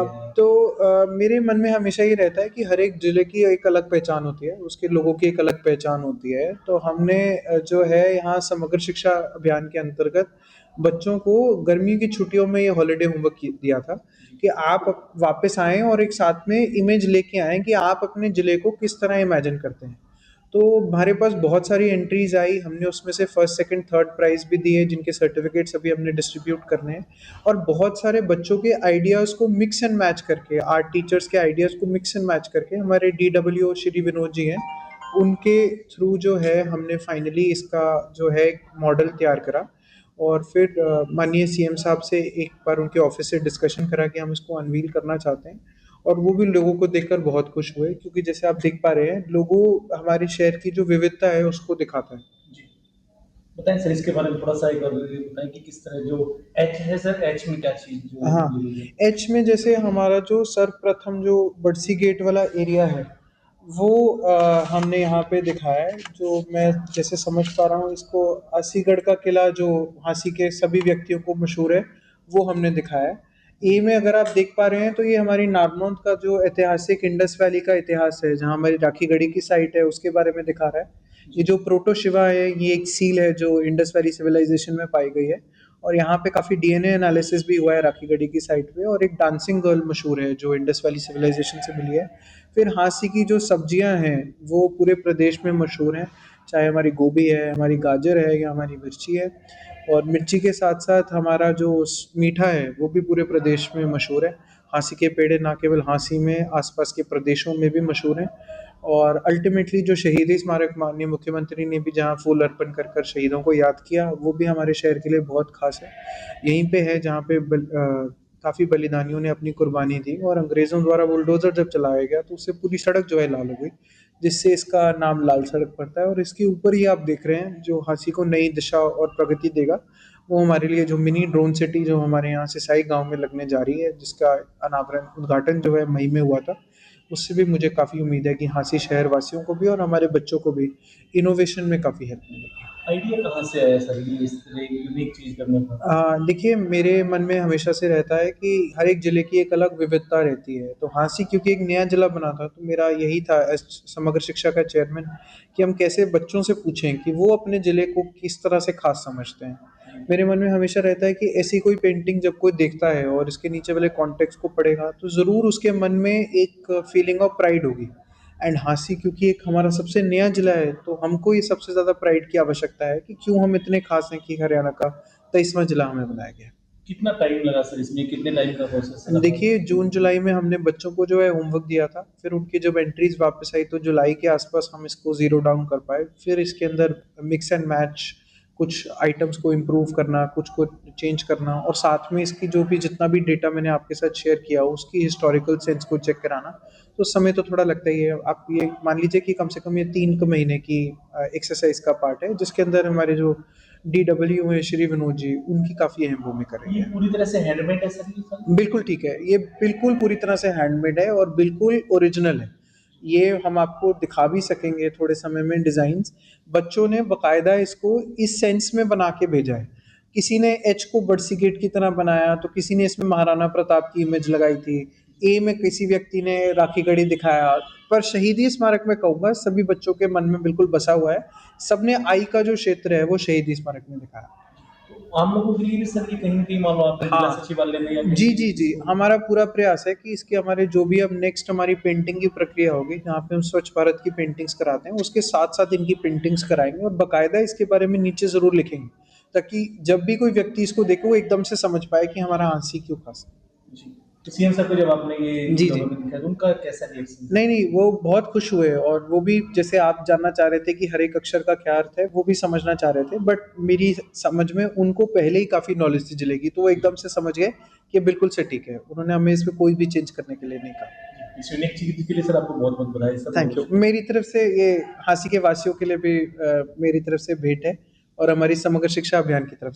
है? मेरे मन में हमेशा ये रहता है कि हर एक ज़िले की एक अलग पहचान होती है, उसके लोगों की एक अलग पहचान होती है। तो हमने जो है यहाँ समग्र शिक्षा अभियान के अंतर्गत बच्चों को गर्मियों की छुट्टियों में ये हॉलिडे होमवर्क दिया था कि आप वापस आएँ और एक साथ में इमेज लेके आएँ कि आप अपने ज़िले को किस तरह इमेजिन करते हैं। तो हमारे पास बहुत सारी एंट्रीज आई, हमने उसमें से फर्स्ट सेकंड थर्ड प्राइज़ भी दिए जिनके सर्टिफिकेट्स अभी हमने डिस्ट्रीब्यूट करने हैं। और बहुत सारे बच्चों के आइडियाज़ को मिक्स एंड मैच करके, आर्ट टीचर्स के आइडियाज़ को मिक्स एंड मैच करके, हमारे डीडब्ल्यू श्री विनोद जी हैं, उनके थ्रू जो है हमने फाइनली इसका जो है एक मॉडल तैयार करा। और फिर माननीय सीएम साहब से एक बार उनके ऑफिस से डिस्कशन करा कि हम इसको अनवील करना चाहते हैं। और वो भी लोगों को देखकर बहुत खुश हुए, क्योंकि जैसे आप देख पा रहे हैं, लोगों हमारे शहर की जो विविधता है उसको दिखाता है। जी। बताएँ सर इसके बारे में थोड़ा-सा एक बार ये बताएँ कि किस तरह जो एच है सर, एच में क्या चीज़ जो हाँ, यूज़ है? एच में जैसे हमारा जो सर्वप्रथम जो बड़सी गेट वाला एरिया है, वो हमने यहाँ पे दिखाया है। जो मैं जैसे समझ पा रहा हूँ, इसको अस्सीगढ़ का किला जो झांसी के सभी व्यक्तियों को मशहूर है, वो हमने दिखाया है। ए में अगर आप देख पा रहे हैं तो ये हमारी नारनौंद का जो ऐतिहासिक इंडस वैली का इतिहास है, जहाँ हमारी राखी गढ़ी की साइट है, उसके बारे में दिखा रहा है। ये जो प्रोटो शिवा है, ये एक सील है जो इंडस वैली सिविलाइजेशन में पाई गई है। और यहाँ पे काफ़ी डीएनए एनालिसिस भी हुआ है राखी गढ़ी की साइट पे। और एक डांसिंग गर्ल मशहूर है जो इंडस वैली सिविलाइजेशन से मिली है। फिर हाँसी की जो सब्जियां हैं वो पूरे प्रदेश में मशहूर हैं, चाहे हमारी गोभी है, हमारी गाजर है, या हमारी मिर्ची है। और मिर्ची के साथ साथ हमारा जो मीठा है वो भी पूरे प्रदेश में मशहूर है। हाँसी के पेड़े ना केवल हाँसी में, आसपास के प्रदेशों में भी मशहूर हैं। और अल्टीमेटली जो शहीदी स्मारक माननीय मुख्यमंत्री ने भी जहाँ फूल अर्पण कर कर शहीदों को याद किया, वो भी हमारे शहर के लिए बहुत खास है। यहीं पे है जहाँ पे काफ़ी बलिदानियों ने अपनी कुर्बानी दी, और अंग्रेज़ों द्वारा बुलडोज़र जब चलाया गया तो उससे पूरी सड़क जो है लाल हो गई, जिससे इसका नाम लाल सड़क पड़ता है। और इसके ऊपर ही आप देख रहे हैं जो हाँसी को नई दिशा और प्रगति देगा, वो हमारे लिए जो मिनी ड्रोन सिटी जो हमारे यहाँ सिसाई गाँव में लगने जा रही है, जिसका अनावरण उद्घाटन जो है मई में हुआ था, उससे भी मुझे काफ़ी उम्मीद है कि हाँसी शहर वासियों को भी और हमारे बच्चों को भी इनोवेशन में काफ़ी हेल्प मिलेगी। आइडिया कहाँ से आया सर ये इस तरह की यूनिक चीज़ करने का? देखिए, मेरे मन में हमेशा से रहता है कि हर एक ज़िले की एक अलग विविधता रहती है। तो हाँसी क्योंकि एक नया ज़िला बना था, तो मेरा यही था एज़ समग्र शिक्षा का चेयरमैन कि हम कैसे बच्चों से पूछें कि वो अपने ज़िले को किस तरह से ख़ास समझते हैं। मेरे मन में हमेशा रहता है कि ऐसी कोई पेंटिंग जब कोई देखता है और इसके नीचे वाले कॉन्टेक्स्ट को पढ़ेगा, तो ज़रूर उसके मन में एक फीलिंग ऑफ प्राइड होगी। एंड हाँसी क्योंकि एक हमारा सबसे नया ज़िला है, तो हमको ये सबसे ज़्यादा प्राइड की आवश्यकता है कि क्यों हम इतने ख़ास हैं कि हरियाणा का 23वां जिला हमें बनाया गया। कितना टाइम लगा सर इसमें? कितने टाइम का प्रोसेस रहा? देखिए, जून-जुलाई में हमने बच्चों को जो है होमवर्क दिया था, फिर उनकी जब एंट्रीज़ वापस आई तो जुलाई के आस-पास हम इसको ज़ीरो डाउन कर पाए। फिर इसके अंदर मिक्स एंड मैच, कुछ आइटम्स को इम्प्रूव करना, कुछ को चेंज करना, और साथ में इसकी जो भी जितना भी डेटा मैंने आपके साथ शेयर किया, उसकी हिस्टोरिकल सेंस को चेक कराना। तो समय तो थोड़ा लगता ही है। आप ये मान लीजिए कि कम से कम ये 3 क महीने की एक्सरसाइज़ का पार्ट है, जिसके अंदर हमारे जो डीडब्ल्यू हैं श्री विनोद जी, उनकी काफ़ी अहम भूमिका रही ये है। पूरी तरह से हैंडमेड है सर ये सब? बिल्कुल ठीक है। ये बिल्कुल पूरी तरह से हैंडमेड है और बिल्कुल ओरिजिनल है। ये हम आपको दिखा भी सकेंगे थोड़े समय में डिज़ाइन्स। बच्चों ने बाकायदा इसको इस सेंस में बना के भेजा है। किसी ने एच को बरसी गेट की तरह बनाया, तो किसी ने इसमें महाराणा प्रताप की इमेज लगाई थी। ए में किसी व्यक्ति ने राखी गढ़ी दिखाया। पर शहीदी स्मारक मैं कहूँगा सभी बच्चों के मन में बिल्कुल बसा हुआ है। सबने आई का जो क्षेत्र है वो शहीदी स्मारक में दिखाया। तो आम लोगों के लिए भी सर ये कहीं न कहीं मान लो आपने जिला हाँ। सचिवालय में या कहीं जी, भी जी, जी। इसको हमारा पूरा प्रयास है कि इसके हमारे जो भी अब नेक्स्ट हमारी पेंटिंग की प्रक्रिया होगी, जहाँ पे हम स्वच्छ भारत की पेंटिंग्स कराते हैं, उसके साथ-साथ इनकी पेंटिंग्स कराएँगे और बाकायदा इसके बारे में नीचे ज़रूर लिखेंगे, ताकि जब भी कोई व्यक्ति इसको देखे, वो एकदम से समझ पाए कि हमारा हाँसी क्यों खास है। जी। तो सीएम साहब को जब आपने ये जी, जी। डेवलपमेंट दिखाया तो उनका कैसा रिएक्शन था? नहीं, नहीं, वो बहुत खुश हुए, और वो भी जैसे आप जानना चाह रहे थे कि हर एक अक्षर का क्या अर्थ है, वो भी समझना चाह रहे थे। बट मेरी समझ में उनको पहले ही काफ़ी नॉलेज थी जिले की, तो वो एकदम से समझ गए कि बिल्कुल सटीक है। उन्होंने हमें इसमें कोई भी चेंज करने के लिए नहीं कहा। इस यूनिक चीज़ के लिए सर आपको बहुत-बहुत बधाई सर थैंक यू। और मेरी तरफ से ये हाँसी के वासियों के लिए भी मेरी तरफ से भेंट है, और हमारी समग्र शिक्षा अभियान की तरफ से